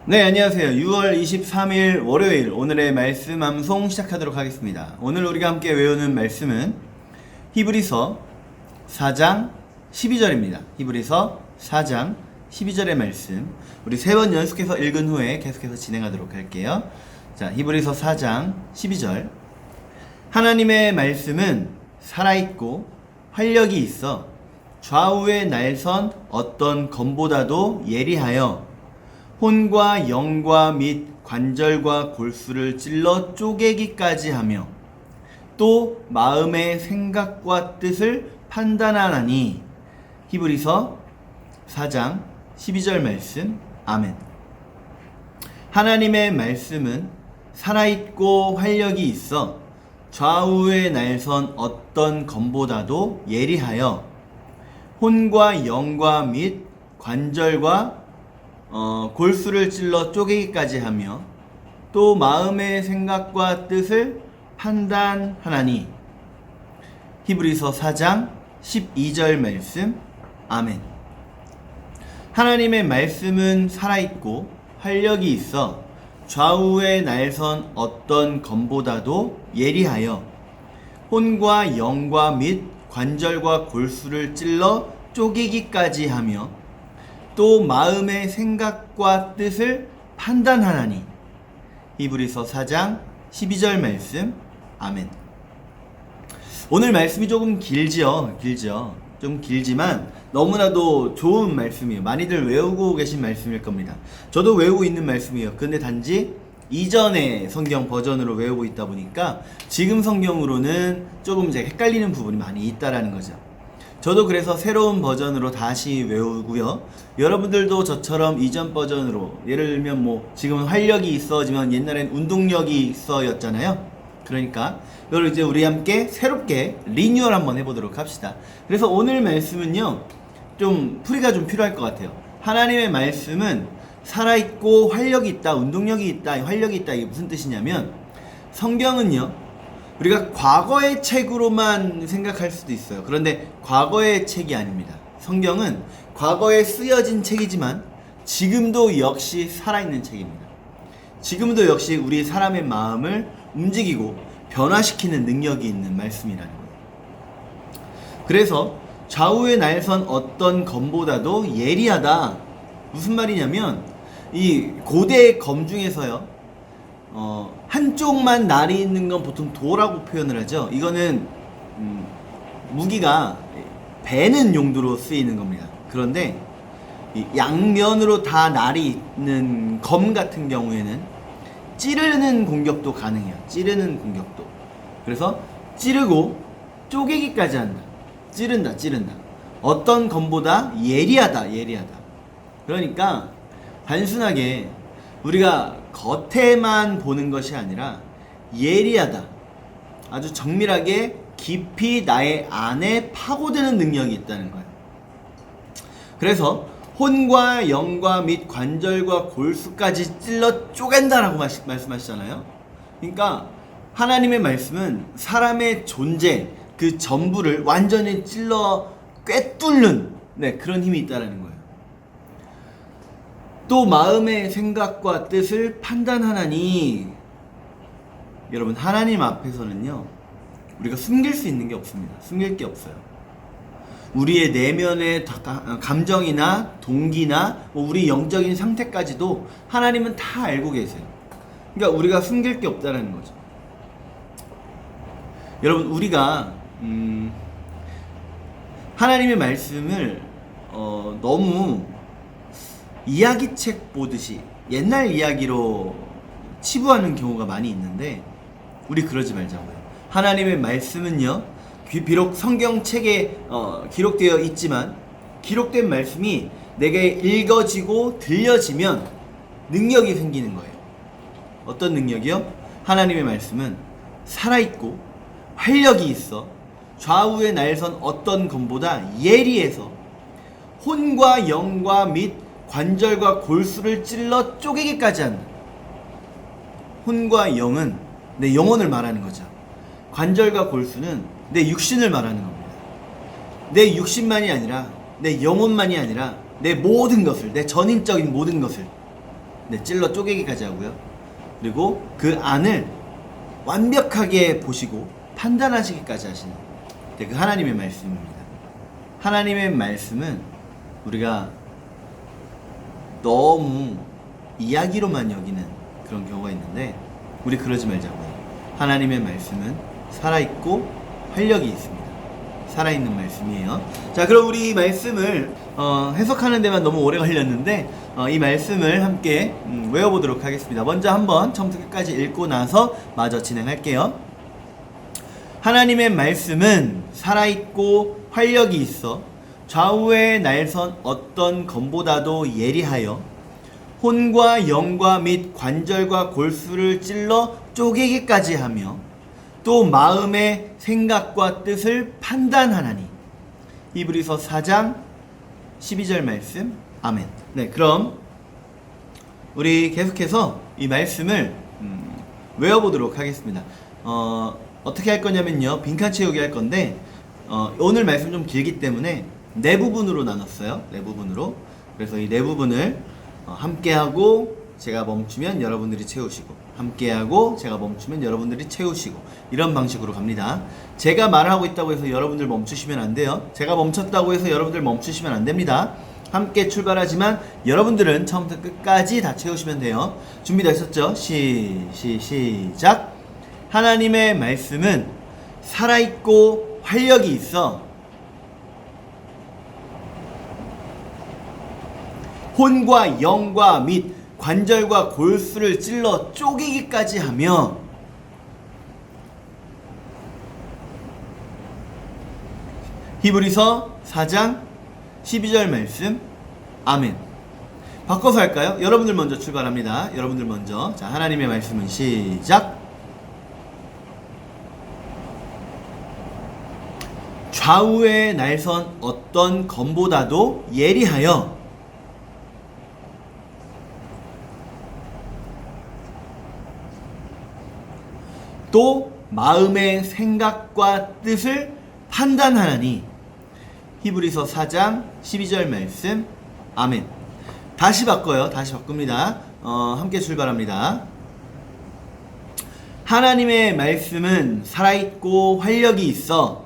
네, 안녕하세요. 6월 23일 월요일 오늘의 말씀 암송 시작하도록 하겠습니다. 오늘 우리가 함께 외우는 말씀은 히브리서 4장 12절입니다. 히브리서 4장 12절의 말씀 우리 세 번 연속해서 읽은 후에 계속해서 진행하도록 할게요. 자, 히브리서 4장 12절 하나님의 말씀은 살아있고 활력이 있어 좌우의 날선 어떤 검보다도 예리하여 혼과 영과 및 관절과 골수를 찔러 쪼개기까지 하며 또 마음의 생각과 뜻을 판단하나니. 히브리서 4장 12절 말씀. 아멘. 하나님의 말씀은 살아있고 활력이 있어 좌우의 날선 어떤 검보다도 예리하여 혼과 영과 및 관절과 골수를 찔러 쪼개기까지 하며 또 마음의 생각과 뜻을 판단하나니. 히브리서 4장 12절 말씀. 아멘. 하나님의 말씀은 살아있고 활력이 있어 좌우의 날선 어떤 검보다도 예리하여 혼과 영과 및 관절과 골수를 찔러 쪼개기까지 하며 또 마음의 생각과 뜻을 판단하나니. 히브리서 4장 12절 말씀. 아멘. 오늘 말씀이 조금 길죠. 좀 길지만 너무나도 좋은 말씀이에요. 많이들 외우고 계신 말씀일 겁니다. 저도 외우고 있는 말씀이에요. 근데 단지 이전의 성경 버전으로 외우고 있다 보니까 지금 성경으로는 조금 이제 헷갈리는 부분이 많이 있다라는 거죠. 저도 그래서 새로운 버전으로 다시 외우고요. 여러분들도 저처럼 이전 버전으로, 예를 들면 뭐 지금은 활력이 있어지만 옛날엔 운동력이 있어였잖아요. 그러니까 이걸 이제 우리 함께 새롭게 리뉴얼 한번 해보도록 합시다. 그래서 오늘 말씀은요, 좀 풀이가 좀 필요할 것 같아요. 하나님의 말씀은 살아있고 활력이 있다, 운동력이 있다, 활력이 있다. 이게 무슨 뜻이냐면, 성경은요, 우리가 과거의 책으로만 생각할 수도 있어요. 그런데 과거의 책이 아닙니다. 성경은 과거에 쓰여진 책이지만 지금도 역시 살아있는 책입니다. 지금도 역시 우리 사람의 마음을 움직이고 변화시키는 능력이 있는 말씀이라는 거예요. 그래서 좌우의 날선 어떤 검보다도 예리하다. 무슨 말이냐면, 이 고대의 검 중에서요, 한쪽만 날이 있는 건 보통 도라고 표현을 하죠. 이거는 무기가 베는 용도로 쓰이는 겁니다. 그런데 이 양면으로 다 날이 있는 검 같은 경우에는 찌르는 공격도 가능해요. 찌르는 공격도. 그래서 찌르고 쪼개기까지 한다. 찌른다. 어떤 검보다 예리하다. 그러니까 단순하게 우리가 겉에만 보는 것이 아니라 예리하다, 아주 정밀하게 깊이 나의 안에 파고드는 능력이 있다는 거예요. 그래서 혼과 영과 및 관절과 골수까지 찔러 쪼갠다라고 말씀하시잖아요. 그러니까 하나님의 말씀은 사람의 존재 그 전부를 완전히 찔러 꿰뚫는 그런 힘이 있다는 거예요. 또 마음의 생각과 뜻을 판단하나니. 여러분, 하나님 앞에서는요, 우리가 숨길 수 있는 게 없습니다. 숨길 게 없어요. 우리의 내면의 감정이나 동기나 우리 영적인 상태까지도 하나님은 다 알고 계세요. 그러니까 우리가 숨길 게 없다는 거죠. 여러분, 우리가 하나님의 말씀을 너무 이야기책 보듯이 옛날 이야기로 치부하는 경우가 많이 있는데, 우리 그러지 말자고요. 하나님의 말씀은요, 비록 성경책에 기록되어 있지만 기록된 말씀이 내게 읽어지고 들려지면 능력이 생기는 거예요. 어떤 능력이요? 하나님의 말씀은 살아있고 활력이 있어 좌우의 날선 어떤 검보다 예리해서 혼과 영과 및 관절과 골수를 찔러 쪼개기까지 한다. 혼과 영은 내 영혼을 말하는 거죠. 관절과 골수는 내 육신을 말하는 겁니다. 내 육신만이 아니라 내 영혼만이 아니라 내 모든 것을, 내 전인적인 모든 것을 네, 찔러 쪼개기까지 하고요. 그리고 그 안을 완벽하게 보시고 판단하시기까지 하시는, 네, 그 하나님의 말씀입니다. 하나님의 말씀은 우리가 너무 이야기로만 여기는 그런 경우가 있는데, 우리 그러지 말자고요. 하나님의 말씀은 살아있고 활력이 있습니다. 살아있는 말씀이에요. 자, 그럼 우리 이 말씀을 해석하는 데만 너무 오래 걸렸는데 이 말씀을 함께 외워보도록 하겠습니다. 먼저 한번 처음부터 끝까지 읽고 나서 마저 진행할게요. 하나님의 말씀은 살아있고 활력이 있어 좌우의 날선 어떤 검보다도 예리하여 혼과 영과 및 관절과 골수를 찔러 쪼개기까지 하며 또 마음의 생각과 뜻을 판단하나니. 히브리서 4장 12절 말씀. 아멘. 네, 그럼 우리 계속해서 이 말씀을 외워보도록 하겠습니다. 어떻게 할 거냐면요, 빈칸 채우기 할 건데 오늘 말씀 좀 길기 때문에 네 부분으로 나눴어요. 네 부분으로. 그래서 이 네 부분을 함께하고 제가 멈추면 여러분들이 채우시고, 함께하고 제가 멈추면 여러분들이 채우시고, 이런 방식으로 갑니다. 제가 말하고 있다고 해서 여러분들 멈추시면 안 돼요. 제가 멈췄다고 해서 여러분들 멈추시면 안 됩니다. 함께 출발하지만 여러분들은 처음부터 끝까지 다 채우시면 돼요. 준비되셨죠? 시작. 하나님의 말씀은 살아있고 활력이 있어 혼과 영과 및 관절과 골수를 찔러 쪼개기까지 하며 히브리서 4장 12절 말씀. 아멘. 바꿔서 할까요? 여러분들 먼저 출발합니다. 여러분들 먼저. 자, 하나님의 말씀은 시작. 좌우의 날선 어떤 검보다도 예리하여 또 마음의 생각과 뜻을 판단하나니. 히브리서 4장 12절 말씀. 아멘. 다시 바꿔요. 다시 바꿉니다. 함께 출발합니다. 하나님의 말씀은 살아있고 활력이 있어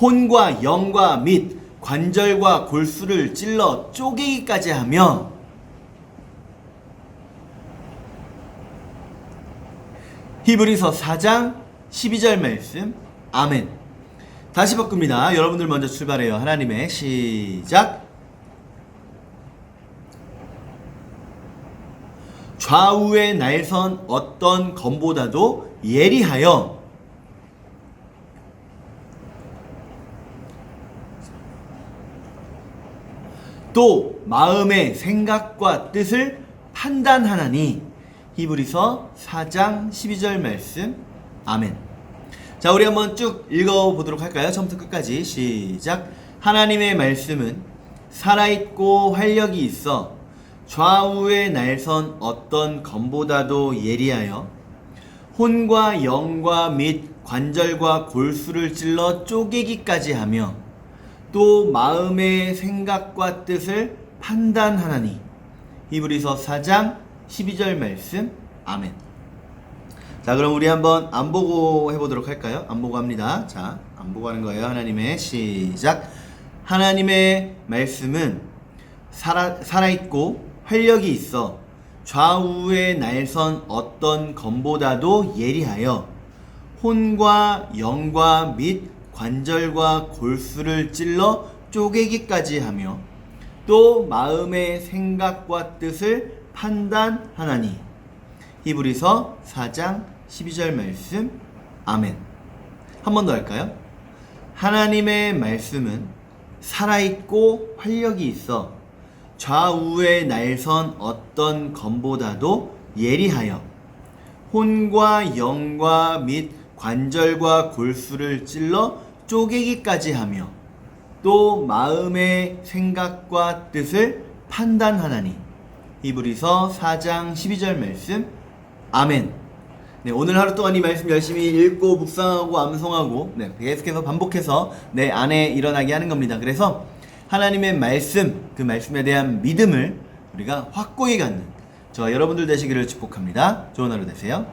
혼과 영과 및 관절과 골수를 찔러 쪼개기까지 하며 히브리서 4장 12절 말씀. 아멘. 다시 바꿉니다. 여러분들 먼저 출발해요. 하나님의 시작. 좌우의 날선 어떤 검보다도 예리하여 또 마음의 생각과 뜻을 판단하나니. 히브리서 4장 12절 말씀. 아멘. 자, 우리 한번 쭉 읽어보도록 할까요? 처음부터 끝까지 시작. 하나님의 말씀은 살아있고 활력이 있어 좌우의 날선 어떤 검보다도 예리하여 혼과 영과 및 관절과 골수를 찔러 쪼개기까지 하며 또 마음의 생각과 뜻을 판단하나니. 히브리서 4장 12절 말씀. 아멘. 자, 그럼 우리 한번 안 보고 해보도록 할까요? 안 보고 합니다. 자, 안 보고 하는 거예요. 하나님의 시작. 하나님의 말씀은 살아있고 활력이 있어 좌우의 날선 어떤 검보다도 예리하여 혼과 영과 및 관절과 골수를 찔러 쪼개기까지 하며 또 마음의 생각과 뜻을 판단하나니. 히브리서 4장 12절 말씀. 아멘. 한 번 더 할까요? 하나님의 말씀은 살아있고 활력이 있어 좌우의 날선 어떤 검보다도 예리하여 혼과 영과 및 관절과 골수를 찔러 쪼개기까지 하며 또 마음의 생각과 뜻을 판단하나니. 히브리서 4장 12절 말씀. 아멘. 네, 오늘 하루 동안 이 말씀 열심히 읽고 묵상하고 암송하고, 네, 계속해서 반복해서 내 안에 일어나게 하는 겁니다. 그래서 하나님의 말씀, 그 말씀에 대한 믿음을 우리가 확고히 갖는 저와 여러분들 되시기를 축복합니다. 좋은 하루 되세요.